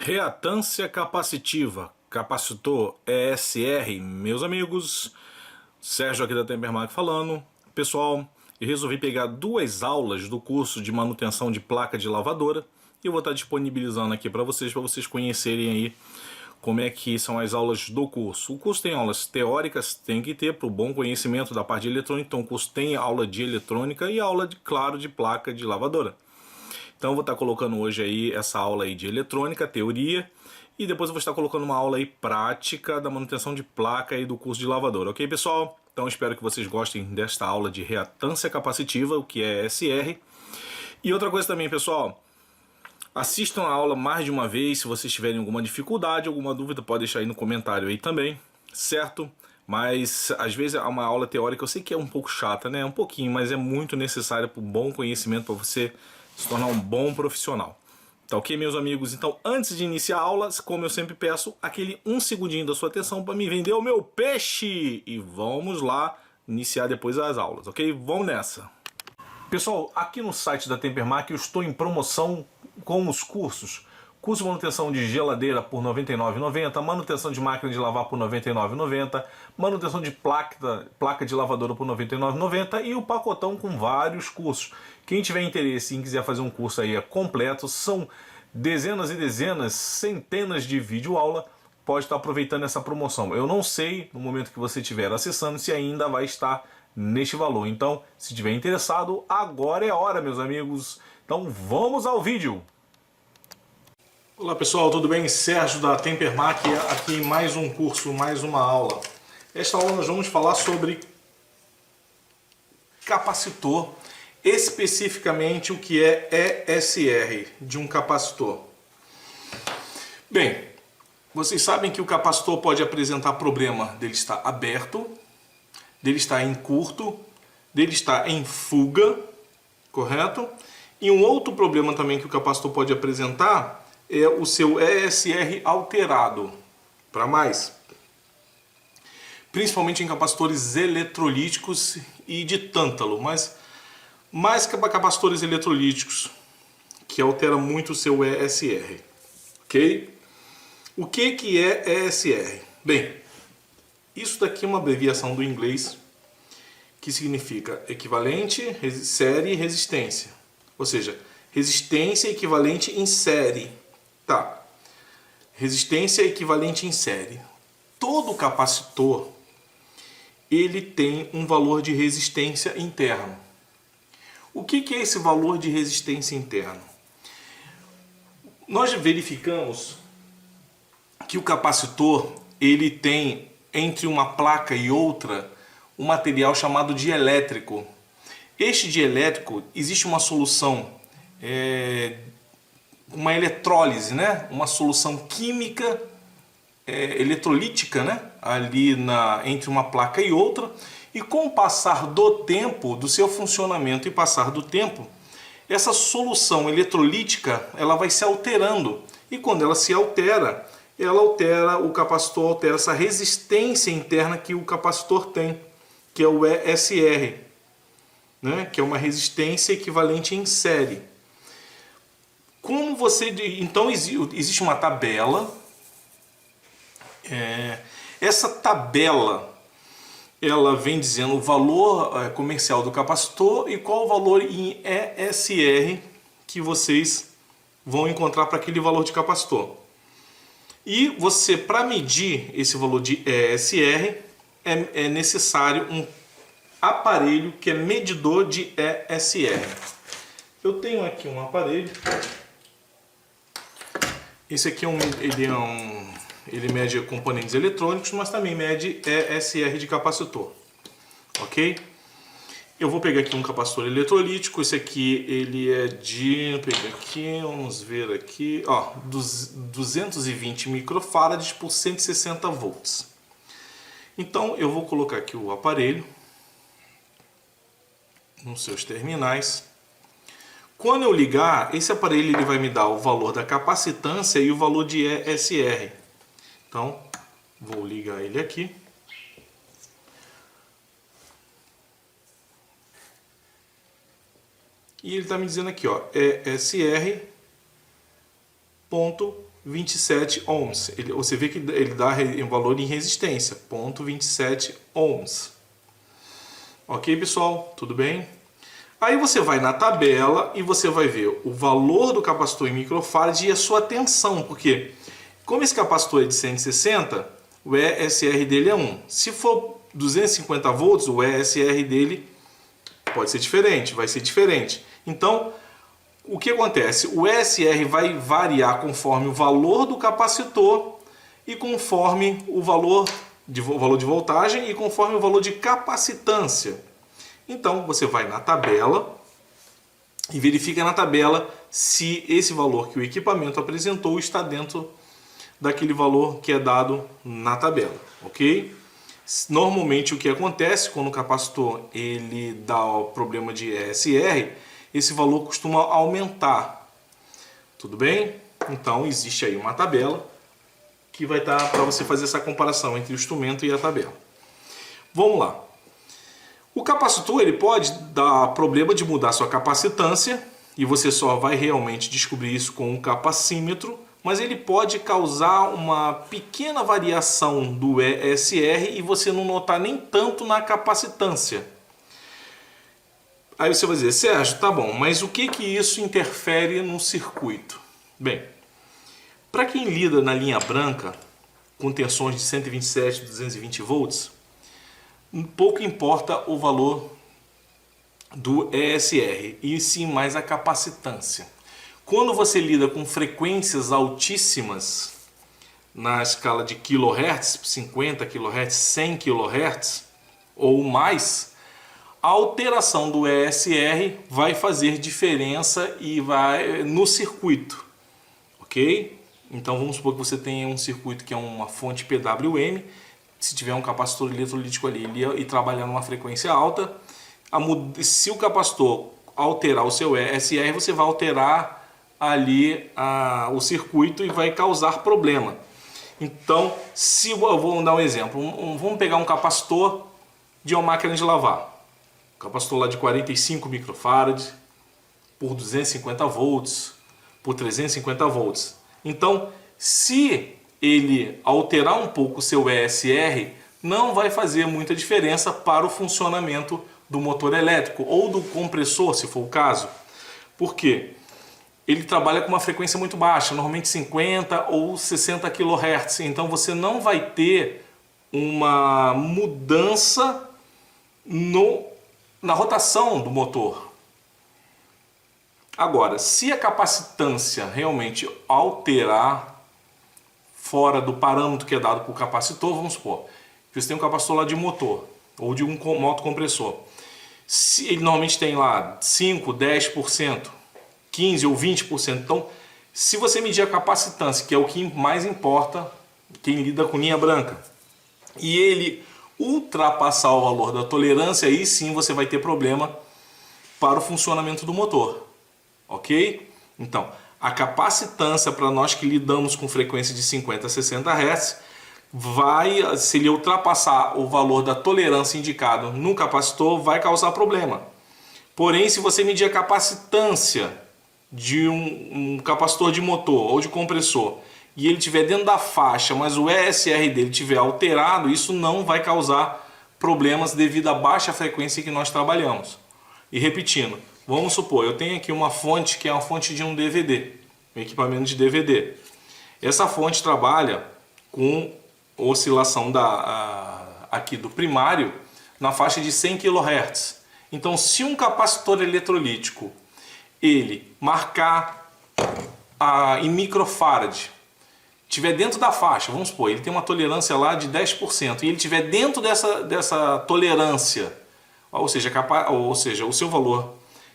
Reatância capacitiva, capacitor ESR, meus amigos, Sérgio aqui da Tempermark falando. Pessoal, eu resolvi pegar duas aulas do curso de manutenção de placa de lavadora e eu vou estar disponibilizando aqui para vocês conhecerem aí como é que são as aulas do curso. O curso tem aulas teóricas, tem que ter para o bom conhecimento da parte de eletrônica, então o curso tem aula de eletrônica e aula, claro, de placa de lavadora. Então eu vou estar colocando hoje aí essa aula aí de eletrônica, teoria, e depois eu vou estar colocando uma aula aí prática da manutenção de placa aí do curso de lavadora, ok pessoal? Então espero que vocês gostem desta aula de reatância capacitiva, o que é SR. E outra coisa também, pessoal, assistam a aula mais de uma vez. Se vocês tiverem alguma dificuldade, alguma dúvida, pode deixar aí no comentário aí também, certo? Mas às vezes é uma aula teórica, eu sei que é um pouco chata, né? Um pouquinho, mas é muito necessária para um bom conhecimento, para você se tornar um bom profissional. Tá ok, meus amigos? Então, antes de iniciar a aula, como eu sempre peço, aquele um segundinho da sua atenção para me vender o meu peixe. E vamos lá iniciar depois as aulas, ok? Vamos nessa! Pessoal, aqui no site da Tempermark eu estou em promoção com os cursos. Curso de manutenção de geladeira por R$ 99,90, manutenção de máquina de lavar por R$ 99,90, manutenção de placa de lavadora por R$ 99,90 e o pacotão com vários cursos. Quem tiver interesse e quiser fazer um curso aí completo, são dezenas e dezenas, centenas de videoaula, pode estar aproveitando essa promoção. Eu não sei, no momento que você estiver acessando, se ainda vai estar neste valor. Então, se estiver interessado, agora é a hora, meus amigos. Então, vamos ao vídeo. Olá pessoal, tudo bem? Sérgio da Tempermark aqui em mais um curso, mais uma aula. Esta aula nós vamos falar sobre capacitor, especificamente o que é ESR de um capacitor. Bem, vocês sabem que o capacitor pode apresentar problema dele estar aberto, dele estar em curto, dele estar em fuga, correto? E um outro problema também que o capacitor pode apresentar é o seu ESR alterado, para mais. Principalmente em capacitores eletrolíticos e de tântalo, mas mais que capacitores eletrolíticos, que altera muito o seu ESR, ok? O que é ESR? Bem, isso daqui é uma abreviação do inglês que significa equivalente, série e resistência. Ou seja, resistência equivalente em série. Tá. Resistência equivalente em série. Todo capacitor ele tem um valor de resistência interno. O que é esse valor de resistência interno? Nós verificamos que o capacitor ele tem entre uma placa e outra um material chamado dielétrico. Este dielétrico existe uma solução, uma eletrólise, né? Uma solução química eletrolítica, né? Ali entre uma placa e outra, e com o passar do tempo, do seu funcionamento e passar do tempo, essa solução eletrolítica ela vai se alterando, e quando ela se altera, o capacitor altera essa resistência interna que o capacitor tem, que é o ESR, né? Que é uma resistência equivalente em série. Como você, então existe uma tabela. Essa tabela ela vem dizendo o valor comercial do capacitor e qual o valor em ESR que vocês vão encontrar para aquele valor de capacitor. E você, para medir esse valor de ESR, é necessário um aparelho que é medidor de ESR. Eu tenho aqui um aparelho. Esse aqui ele mede componentes eletrônicos, mas também mede ESR de capacitor, ok? Eu vou pegar aqui um capacitor eletrolítico. Esse aqui ele é de, vamos ver aqui, ó, 220 microfarads por 160 volts. Então eu vou colocar aqui o aparelho nos seus terminais. Quando eu ligar, esse aparelho ele vai me dar o valor da capacitância e o valor de ESR. Então, vou ligar ele aqui. E ele está me dizendo aqui, ó, ESR 0,27 ohms. Você vê que ele dá um valor em resistência, 0,27 ohms. Ok, pessoal? Tudo bem? Aí você vai na tabela e você vai ver o valor do capacitor em microfarad e a sua tensão, porque como esse capacitor é de 160, o ESR dele é 1. Se for 250 volts, o ESR dele pode ser diferente, vai ser diferente. Então, o que acontece? O ESR vai variar conforme o valor do capacitor e conforme o valor de voltagem e conforme o valor de capacitância. Então, você vai na tabela e verifica na tabela se esse valor que o equipamento apresentou está dentro daquele valor que é dado na tabela, ok? Normalmente o que acontece quando o capacitor ele dá o problema de ESR, esse valor costuma aumentar, tudo bem? Então existe aí uma tabela que vai estar para você fazer essa comparação entre o instrumento e a tabela. Vamos lá. O capacitor ele pode dar problema de mudar sua capacitância e você só vai realmente descobrir isso com um capacímetro, mas ele pode causar uma pequena variação do ESR e você não notar nem tanto na capacitância. Aí você vai dizer, Sérgio, tá bom, mas o que isso interfere no circuito? Bem, para quem lida na linha branca, com tensões de 127 e 220 volts, pouco importa o valor do ESR, e sim mais a capacitância. Quando você lida com frequências altíssimas, na escala de kHz, 50 kHz, 100 kHz ou mais, a alteração do ESR vai fazer diferença e vai no circuito, ok? Então vamos supor que você tenha um circuito que é uma fonte PWM, se tiver um capacitor eletrolítico ali e trabalhar numa frequência alta, se o capacitor alterar o seu ESR, você vai alterar ali o circuito e vai causar problema. Então, se eu vou dar um exemplo, vamos pegar um capacitor de uma máquina de lavar, um capacitor lá de 45 microfarad por 250 volts, por 350 volts. Então, se ele alterar um pouco o seu ESR, não vai fazer muita diferença para o funcionamento do motor elétrico ou do compressor, se for o caso. Por quê? Ele trabalha com uma frequência muito baixa, normalmente 50 ou 60 kHz. Então você não vai ter uma mudança na rotação do motor. Agora, se a capacitância realmente alterar fora do parâmetro que é dado por capacitor, vamos supor que você tem um capacitor lá de motor ou de um motocompressor. Se ele normalmente tem lá 5, 10%, 15 ou 20%. Então, se você medir a capacitância, que é o que mais importa, quem lida com linha branca, e ele ultrapassar o valor da tolerância, aí sim você vai ter problema para o funcionamento do motor, ok? Então, a capacitância para nós que lidamos com frequência de 50 a 60 Hz, se ele ultrapassar o valor da tolerância indicado no capacitor, vai causar problema. Porém, se você medir a capacitância de um capacitor de motor ou de compressor e ele estiver dentro da faixa, mas o ESR dele estiver alterado, isso não vai causar problemas devido à baixa frequência que nós trabalhamos. E repetindo, vamos supor, eu tenho aqui uma fonte que é uma fonte de um DVD, um equipamento de DVD. Essa fonte trabalha com oscilação aqui do primário na faixa de 100 kHz. Então, se um capacitor eletrolítico ele marcar em microfarad, tiver dentro da faixa, vamos supor, ele tem uma tolerância lá de 10%, e ele tiver dentro dessa tolerância, ou seja, o seu valor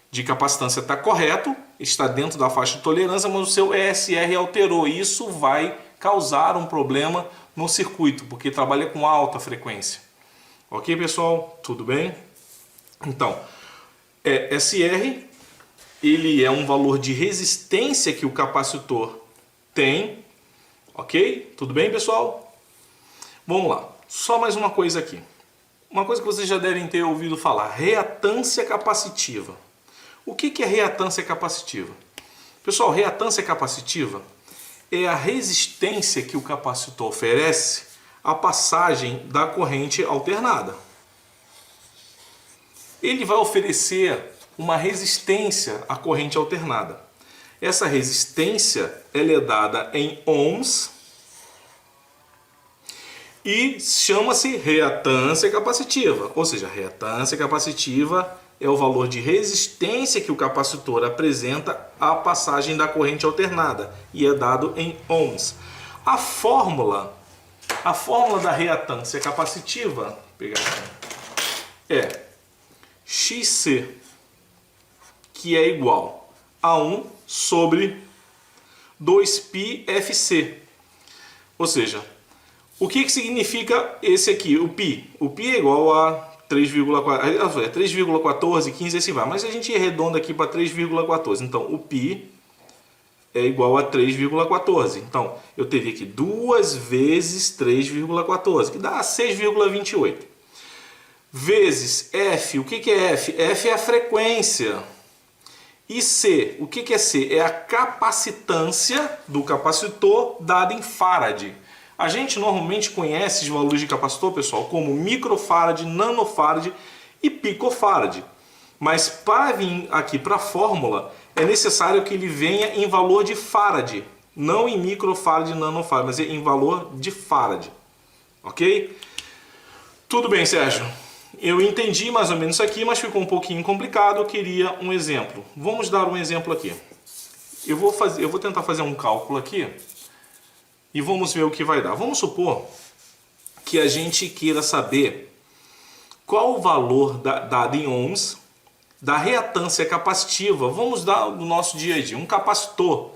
de capacitância está correto, está dentro da faixa de tolerância, mas o seu ESR alterou, e isso vai causar um problema no circuito, porque trabalha com alta frequência. Ok, pessoal? Tudo bem? Então, ESR, ele é um valor de resistência que o capacitor tem. Ok? Tudo bem, pessoal? Vamos lá. Só mais uma coisa aqui. Uma coisa que vocês já devem ter ouvido falar. Reatância capacitiva. O que é reatância capacitiva? Pessoal, reatância capacitiva é a resistência que o capacitor oferece à passagem da corrente alternada. Ele vai oferecer uma resistência à corrente alternada. Essa resistência ela é dada em ohms e chama-se reatância capacitiva. Ou seja, a reatância capacitiva é o valor de resistência que o capacitor apresenta à passagem da corrente alternada e é dado em ohms. A fórmula da reatância capacitiva, vou pegar aqui, é XC, que é igual a 1 sobre 2πfc. Ou seja, o que significa esse aqui, o π? O π é igual a 3,14, 15, assim vai. Mas a gente arredonda aqui para 3,14. Então, o π é igual a 3,14. Então, eu teria aqui 2 vezes 3,14, que dá 6,28. Vezes F. O que é F? F é a frequência. E C. O que é C? É a capacitância do capacitor dada em farad. A gente normalmente conhece os valores de capacitor, pessoal, como microfarad, nanofarad e picofarad. Mas para vir aqui para a fórmula, é necessário que ele venha em valor de farad. Não em microfarad e nanofarad, mas em valor de farad. Ok? Tudo bem, Sérgio. Eu entendi mais ou menos isso aqui, mas ficou um pouquinho complicado. Eu queria um exemplo. Vamos dar um exemplo aqui. Eu vou tentar fazer um cálculo aqui e vamos ver o que vai dar. Vamos supor que a gente queira saber qual o valor dado em ohms da reatância capacitiva. Vamos dar no nosso dia a dia. Um capacitor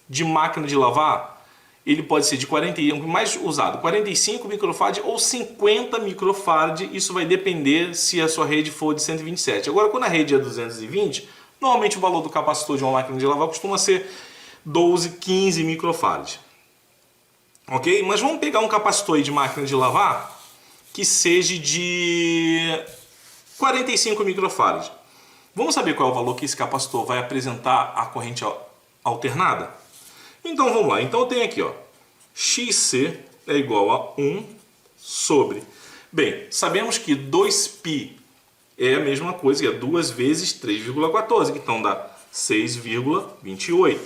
de máquina de lavar, ele pode ser de 40, mais usado, 45 microfarad ou 50 microfarad. Isso vai depender se a sua rede for de 127. Agora, quando a rede é 220, normalmente o valor do capacitor de uma máquina de lavar costuma ser 12, 15 microfarad. Ok? Mas vamos pegar um capacitor aí de máquina de lavar que seja de 45 microfarad. Vamos saber qual é o valor que esse capacitor vai apresentar à corrente alternada? Então vamos lá. Então eu tenho aqui, ó, XC é igual a 1 sobre... Bem, sabemos que 2π é a mesma coisa, que é 2 vezes 3,14, então dá 6,28.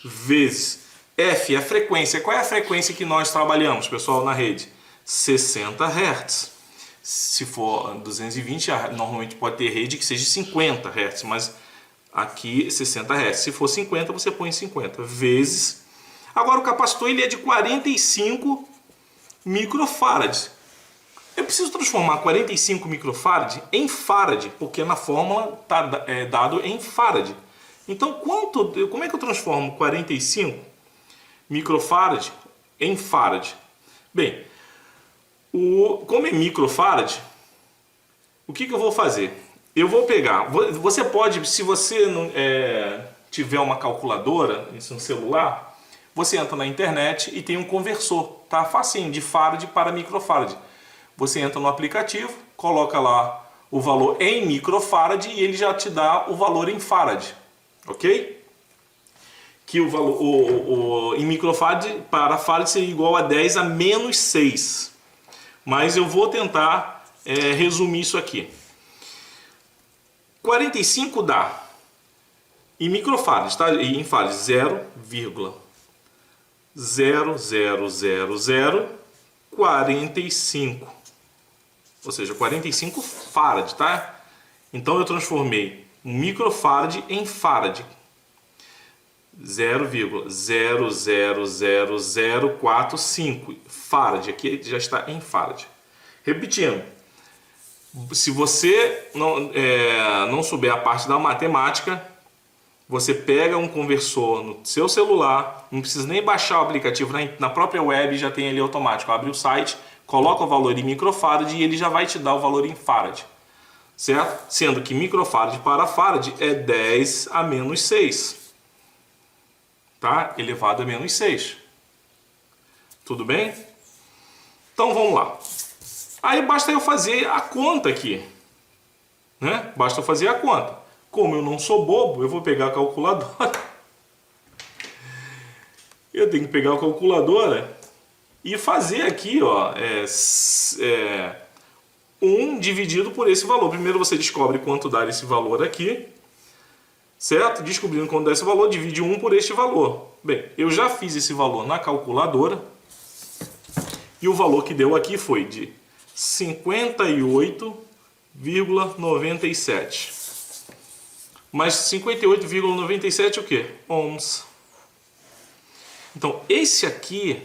Vezes F, a frequência. Qual é a frequência que nós trabalhamos, pessoal, na rede? 60 Hz. Se for 220, normalmente pode ter rede que seja 50 Hz, mas aqui 60 Hz. Se for 50, você põe 50 vezes. Agora o capacitor ele é de 45 microfarads. Eu preciso transformar 45 microfarad em farad, porque na fórmula está dado em farad. Então, como é que eu transformo 45 microfarad em farad? Bem, como é microfarad, o que eu vou fazer? Eu vou pegar, você pode, se você não tiver uma calculadora no celular, você entra na internet e tem um conversor, tá? Facinho, de farad para microfarad. Você entra no aplicativo, coloca lá o valor em microfarad e ele já te dá o valor em farad, ok? Que o valor em microfarad para farad seria igual a 10 a menos 6. Mas eu vou tentar resumir isso aqui. 45 dá, em microfarads, tá? E em farads, 0,000045. Ou seja, 45 farad, tá? Então eu transformei um microfarad em farad. 0,000045 farad, aqui já está em farad. Repetindo, se você não souber a parte da matemática, você pega um conversor no seu celular, não precisa nem baixar o aplicativo, na própria web já tem ali automático, abre o site, coloca o valor em microfarad e ele já vai te dar o valor em farad, certo? Sendo que microfarad para farad é 10 a menos 6. Tá? Elevado a menos 6. Tudo bem? Então vamos lá. Aí basta eu fazer a conta aqui. Né? Basta eu fazer a conta. Como eu não sou bobo, eu vou pegar a calculadora eu tenho que pegar a calculadora e fazer aqui, ó, 1 dividido por esse valor. Primeiro você descobre quanto dá esse valor aqui, certo? Descobrindo quanto dá esse valor, divide 1 por este valor. Bem, eu já fiz esse valor na calculadora e o valor que deu aqui foi de 58,97. Mas 58,97 o quê? Ohms. Então, esse aqui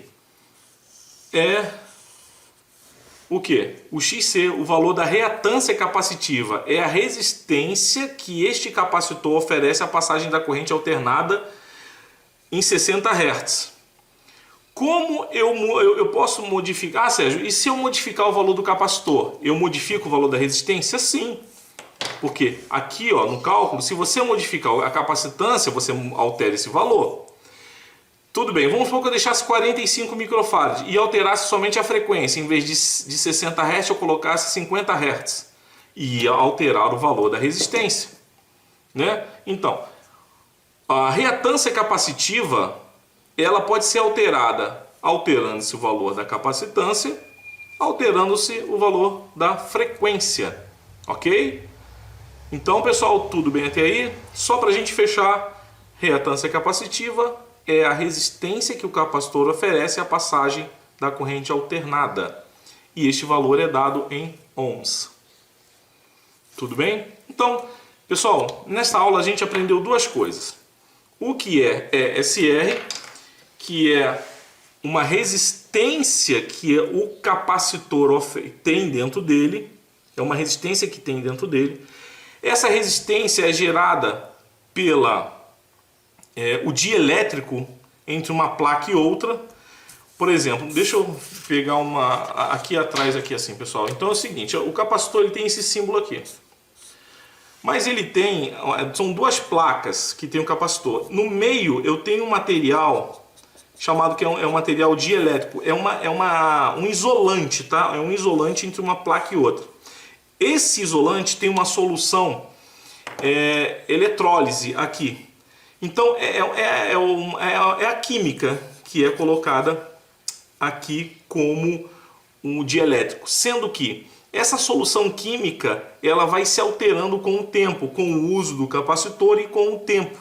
é o que? O XC, o valor da reatância capacitiva. É a resistência que este capacitor oferece à passagem da corrente alternada em 60 Hz. Como eu posso modificar? Ah, Sérgio, e se eu modificar o valor do capacitor? Eu modifico o valor da resistência? Sim. Porque aqui, ó, no cálculo, se você modificar a capacitância, você altera esse valor. Tudo bem, vamos supor que eu deixasse 45 microfarads e alterasse somente a frequência. Em vez de 60 Hz, eu colocasse 50 Hz. E ia alterar o valor da resistência, né? Então, a reatância capacitiva, ela pode ser alterada alterando-se o valor da capacitância, alterando-se o valor da frequência, ok? Então, pessoal, tudo bem até aí? Só para a gente fechar, reatância capacitiva é a resistência que o capacitor oferece à passagem da corrente alternada. E este valor é dado em ohms. Tudo bem? Então, pessoal, nesta aula a gente aprendeu duas coisas. O que é ESR, que é uma resistência que o capacitor tem dentro dele. É uma resistência que tem dentro dele. Essa resistência é gerada pela o dielétrico entre uma placa e outra. Por exemplo, deixa eu pegar uma aqui atrás, aqui assim, pessoal. Então é o seguinte, o capacitor ele tem esse símbolo aqui. Mas ele tem, são duas placas que tem o capacitor. No meio eu tenho um material chamado que é um material dielétrico. É um isolante, tá? É um isolante entre uma placa e outra. Esse isolante tem uma solução eletrólise aqui. Então é a química que é colocada aqui como um dielétrico, sendo que essa solução química ela vai se alterando com o tempo, com o uso do capacitor e com o tempo.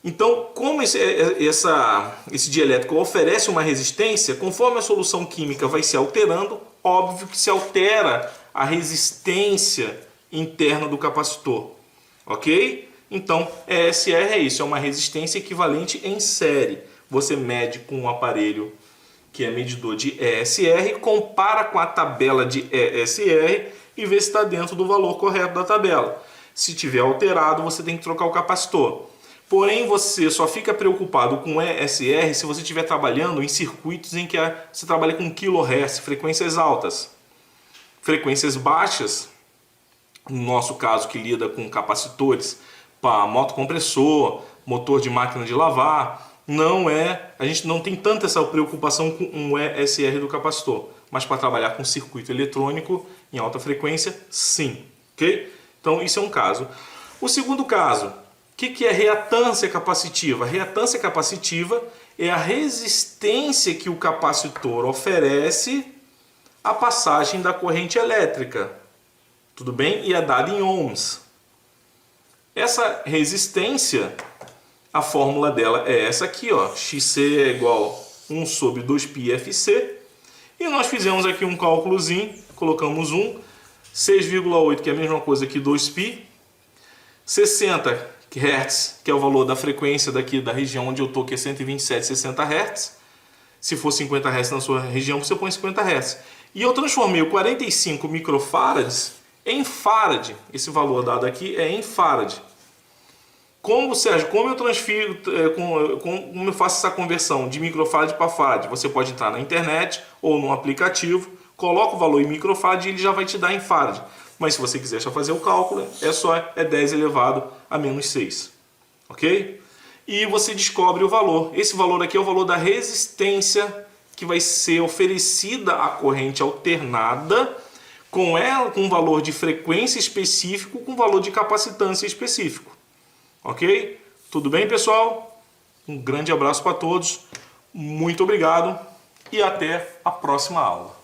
Então, como esse dielétrico oferece uma resistência, conforme a solução química vai se alterando, óbvio que se altera a resistência interna do capacitor, ok? Então, ESR é isso, é uma resistência equivalente em série. Você mede com um aparelho que é medidor de ESR, compara com a tabela de ESR e vê se está dentro do valor correto da tabela. Se tiver alterado, você tem que trocar o capacitor. Porém, você só fica preocupado com ESR se você estiver trabalhando em circuitos em que você trabalha com kHz, frequências altas. Frequências baixas, no nosso caso que lida com capacitores para motocompressor, motor de máquina de lavar, a gente não tem tanta essa preocupação com um ESR do capacitor, mas para trabalhar com circuito eletrônico em alta frequência, sim, ok? Então isso é um caso. O segundo caso, o que é reatância capacitiva? Reatância capacitiva é a resistência que o capacitor oferece à passagem da corrente elétrica, tudo bem? E é dada em ohms. Essa resistência, a fórmula dela é essa aqui, ó. XC é igual a 1 sobre 2πfc. E nós fizemos aqui um cálculozinho, colocamos 6,8, que é a mesma coisa que 2π. 60 Hz, que é o valor da frequência daqui da região onde eu estou, que é 127, 60 Hz. Se for 50 Hz na sua região, você põe 50 Hz. E eu transformei o 45 microfarads em farad. Esse valor dado aqui é em farad. Como, Sérgio, como eu transfiro, como eu faço essa conversão de microfarad para farad? Você pode entrar na internet ou no aplicativo, coloca o valor em microfarad e ele já vai te dar em farad. Mas se você quiser só fazer o cálculo, é 10 elevado a menos 6. Ok? E você descobre o valor. Esse valor aqui é o valor da resistência que vai ser oferecida à corrente alternada com um valor de frequência específico, com valor de capacitância específico. Ok? Tudo bem, pessoal? Um grande abraço para todos. Muito obrigado e até a próxima aula.